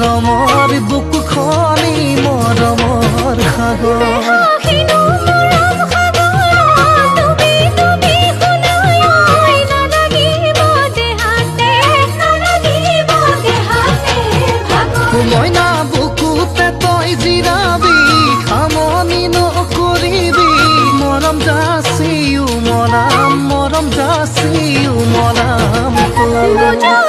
মৰমৰ বুকুখনি মৰমৰ সাগৰ মইনা বুকুতে তই জিৰাবি আমনি নকৰিবি মৰম যাচিও মৰাম মৰম যাচিও মৰাম